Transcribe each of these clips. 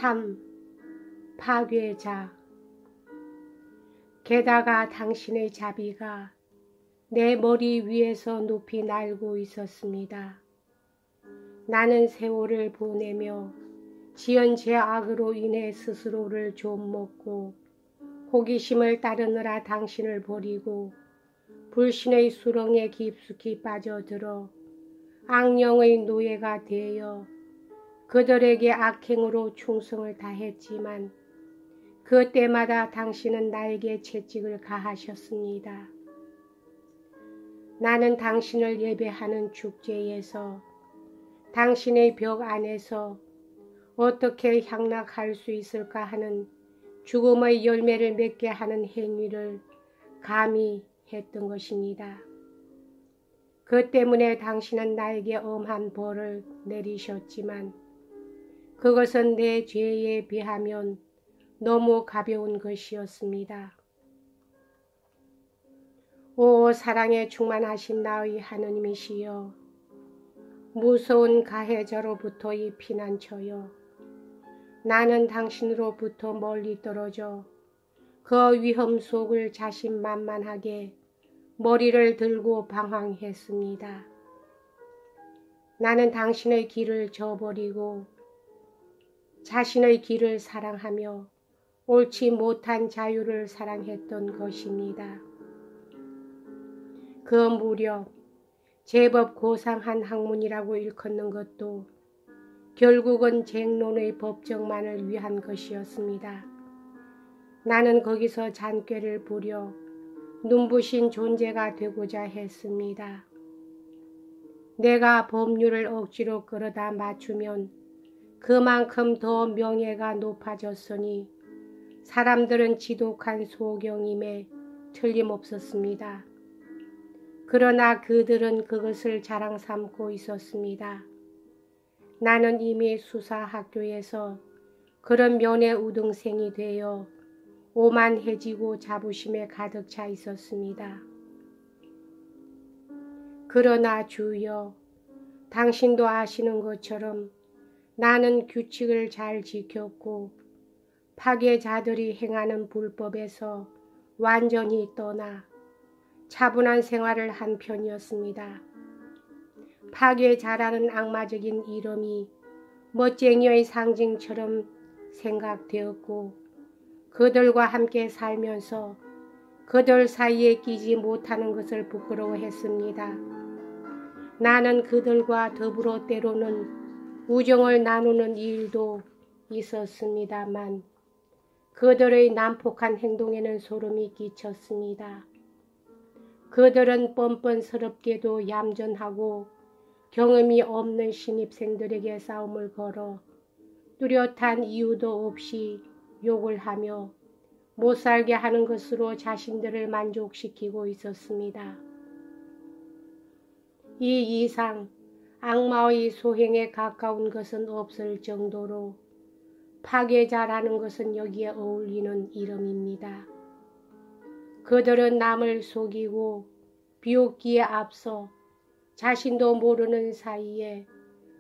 3. 파괴자. 게다가 당신의 자비가 내 머리 위에서 높이 날고 있었습니다. 나는 세월을 보내며 지은 죄악으로 인해 스스로를 좀먹고 호기심을 따르느라 당신을 버리고 불신의 수렁에 깊숙이 빠져들어 악령의 노예가 되어 그들에게 악행으로 충성을 다했지만 그때마다 당신은 나에게 채찍을 가하셨습니다. 나는 당신을 예배하는 축제에서 당신의 벽 안에서 어떻게 향락할 수 있을까 하는 죽음의 열매를 맺게 하는 행위를 감히 했던 것입니다. 그 때문에 당신은 나에게 엄한 벌을 내리셨지만 그것은 내 죄에 비하면 너무 가벼운 것이었습니다. 오 사랑에 충만하신 나의 하느님이시여, 무서운 가해자로부터 이 피난처여, 나는 당신으로부터 멀리 떨어져 그 위험 속을 자신만만하게 머리를 들고 방황했습니다. 나는 당신의 길을 저버리고 자신의 길을 사랑하며 옳지 못한 자유를 사랑했던 것입니다. 그 무렵 제법 고상한 학문이라고 일컫는 것도 결국은 쟁론의 법정만을 위한 것이었습니다. 나는 거기서 잔꾀를 부려 눈부신 존재가 되고자 했습니다. 내가 법률을 억지로 끌어다 맞추면 그만큼 더 명예가 높아졌으니 사람들은 지독한 소경임에 틀림없었습니다. 그러나 그들은 그것을 자랑 삼고 있었습니다. 나는 이미 수사학교에서 그런 면의 우등생이 되어 오만해지고 자부심에 가득 차 있었습니다. 그러나 주여, 당신도 아시는 것처럼 나는 규칙을 잘 지켰고 파괴자들이 행하는 불법에서 완전히 떠나 차분한 생활을 한 편이었습니다. 파괴자라는 악마적인 이름이 멋쟁이의 상징처럼 생각되었고 그들과 함께 살면서 그들 사이에 끼지 못하는 것을 부끄러워했습니다. 나는 그들과 더불어 때로는 우정을 나누는 일도 있었습니다만 그들의 난폭한 행동에는 소름이 끼쳤습니다. 그들은 뻔뻔스럽게도 얌전하고 경험이 없는 신입생들에게 싸움을 걸어 뚜렷한 이유도 없이 욕을 하며 못살게 하는 것으로 자신들을 만족시키고 있었습니다. 이 이상 악마의 소행에 가까운 것은 없을 정도로 파괴자라는 것은 여기에 어울리는 이름입니다. 그들은 남을 속이고 비웃기에 앞서 자신도 모르는 사이에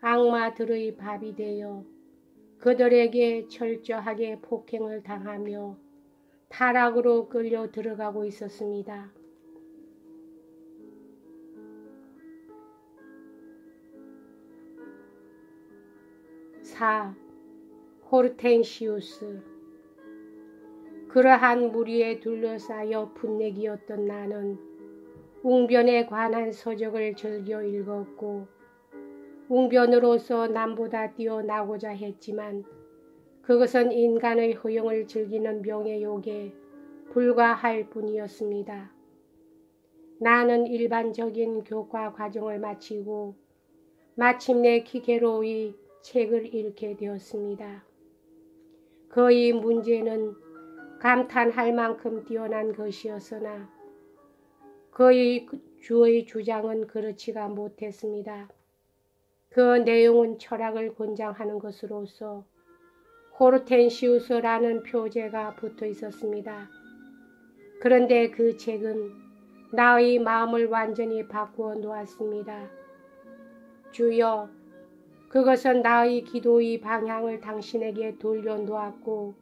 악마들의 밥이 되어 그들에게 철저하게 폭행을 당하며 타락으로 끌려 들어가고 있었습니다. 호르텐시우스. 그러한 무리에 둘러싸여 풋내기였던 나는 웅변에 관한 서적을 즐겨 읽었고 웅변으로서 남보다 뛰어나고자 했지만 그것은 인간의 허영을 즐기는 명예욕에 불과할 뿐이었습니다. 나는 일반적인 교과 과정을 마치고 마침내 키케로의 책을 읽게 되었습니다. 그의 문제는 감탄할 만큼 뛰어난 것이었으나 그의 주의 주장은 그렇지가 못했습니다. 그 내용은 철학을 권장하는 것으로서 호르텐시우스라는 표제가 붙어 있었습니다. 그런데 그 책은 나의 마음을 완전히 바꾸어 놓았습니다. 주여, 그것은 나의 기도의 방향을 당신에게 돌려놓았고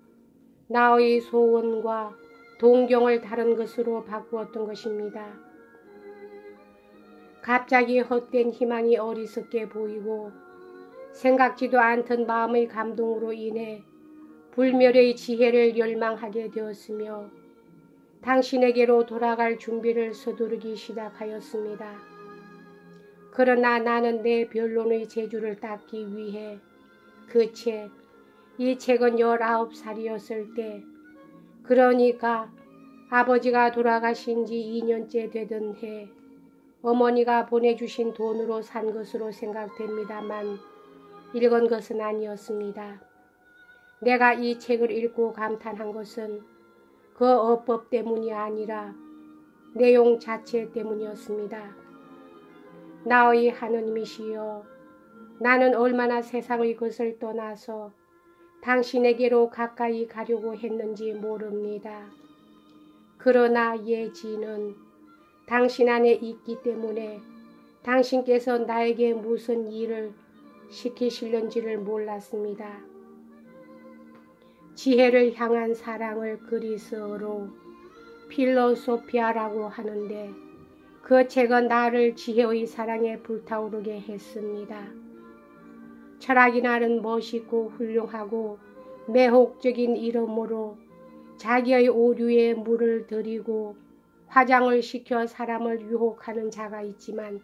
나의 소원과 동경을 다른 것으로 바꾸었던 것입니다. 갑자기 헛된 희망이 어리석게 보이고 생각지도 않던 마음의 감동으로 인해 불멸의 지혜를 열망하게 되었으며 당신에게로 돌아갈 준비를 서두르기 시작하였습니다. 그러나 나는 내 변론의 재주를 닦기 위해 이 책은 19살이었을 때, 그러니까 아버지가 돌아가신 지 2년째 되던 해 어머니가 보내주신 돈으로 산 것으로 생각됩니다만 읽은 것은 아니었습니다. 내가 이 책을 읽고 감탄한 것은 그 어법 때문이 아니라 내용 자체 때문이었습니다. 나의 하느님이시여, 나는 얼마나 세상의 것을 떠나서 당신에게로 가까이 가려고 했는지 모릅니다. 그러나 예지는 당신 안에 있기 때문에 당신께서 나에게 무슨 일을 시키실는지를 몰랐습니다. 지혜를 향한 사랑을 그리스어로 필로소피아라고 하는데 그 책은 나를 지혜의 사랑에 불타오르게 했습니다. 철학이라는 멋있고 훌륭하고 매혹적인 이름으로 자기의 오류에 물을 들이고 화장을 시켜 사람을 유혹하는 자가 있지만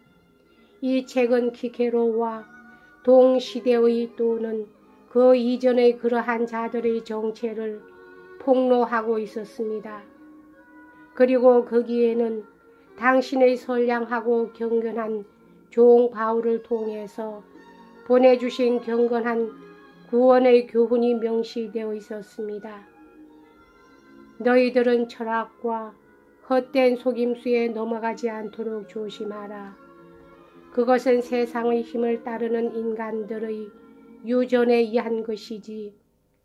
이 책은 키케로와 동시대의 또는 그 이전의 그러한 자들의 정체를 폭로하고 있었습니다. 그리고 거기에는 당신의 선량하고 경건한 종 바울을 통해서 보내주신 경건한 구원의 교훈이 명시되어 있었습니다. 너희들은 철학과 헛된 속임수에 넘어가지 않도록 조심하라. 그것은 세상의 힘을 따르는 인간들의 유전에 의한 것이지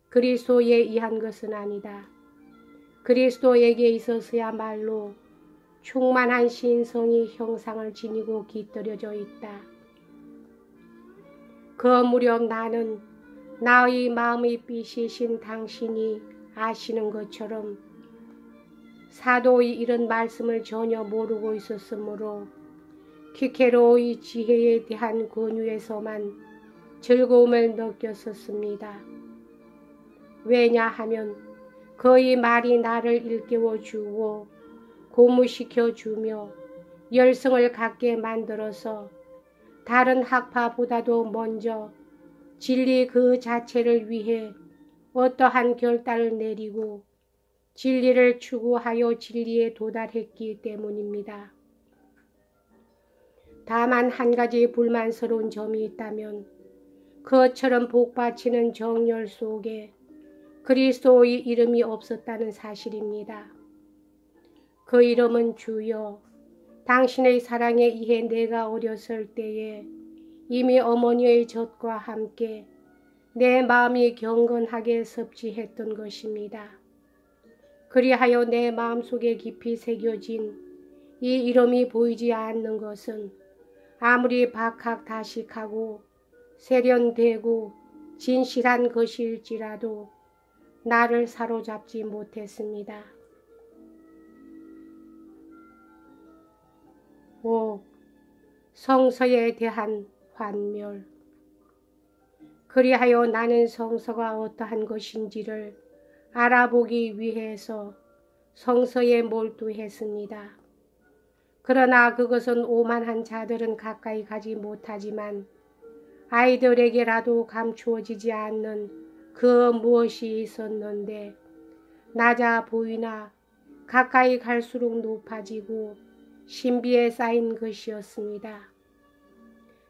그리스도에 의한 것은 아니다. 그리스도에게 있어서야말로 충만한 신성이 형상을 지니고 깃들여져 있다. 그 무렵 나는 나의 마음의 빛이신 당신이 아시는 것처럼 사도의 이런 말씀을 전혀 모르고 있었으므로 키케로의 지혜에 대한 권유에서만 즐거움을 느꼈었습니다. 왜냐하면 그의 말이 나를 일깨워 주고 고무시켜 주며 열성을 갖게 만들어서 다른 학파보다도 먼저 진리 그 자체를 위해 어떠한 결단을 내리고 진리를 추구하여 진리에 도달했기 때문입니다. 다만 한 가지 불만스러운 점이 있다면 그처럼 복받치는 정열 속에 그리스도의 이름이 없었다는 사실입니다. 그 이름은 주여, 당신의 사랑에 의해 내가 어렸을 때에 이미 어머니의 젖과 함께 내 마음이 경건하게 섭취했던 것입니다. 그리하여 내 마음속에 깊이 새겨진 이 이름이 보이지 않는 것은 아무리 박학다식하고 세련되고 진실한 것일지라도 나를 사로잡지 못했습니다. 5. 성서에 대한 환멸. 그리하여 나는 성서가 어떠한 것인지를 알아보기 위해서 성서에 몰두했습니다. 그러나 그것은 오만한 자들은 가까이 가지 못하지만 아이들에게라도 감추어지지 않는 그 무엇이 있었는데 낮아 보이나 가까이 갈수록 높아지고 신비에 쌓인 것이었습니다.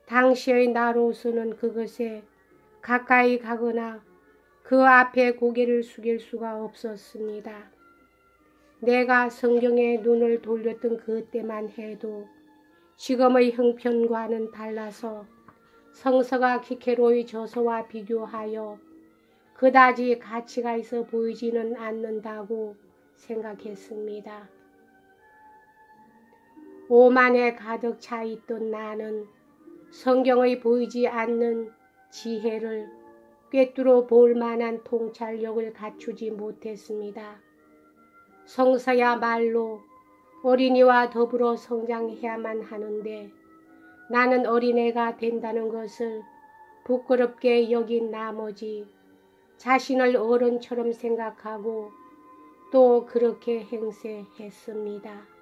당시의 나로서는 그것에 가까이 가거나 그 앞에 고개를 숙일 수가 없었습니다. 내가 성경에 눈을 돌렸던 그때만 해도 지금의 형편과는 달라서 성서가 키케로의 저서와 비교하여 그다지 가치가 있어 보이지는 않는다고 생각했습니다. 오만에 가득 차 있던 나는 성경의 보이지 않는 지혜를 꿰뚫어 볼 만한 통찰력을 갖추지 못했습니다. 성서야말로 어린이와 더불어 성장해야만 하는데 나는 어린애가 된다는 것을 부끄럽게 여긴 나머지 자신을 어른처럼 생각하고 또 그렇게 행세했습니다.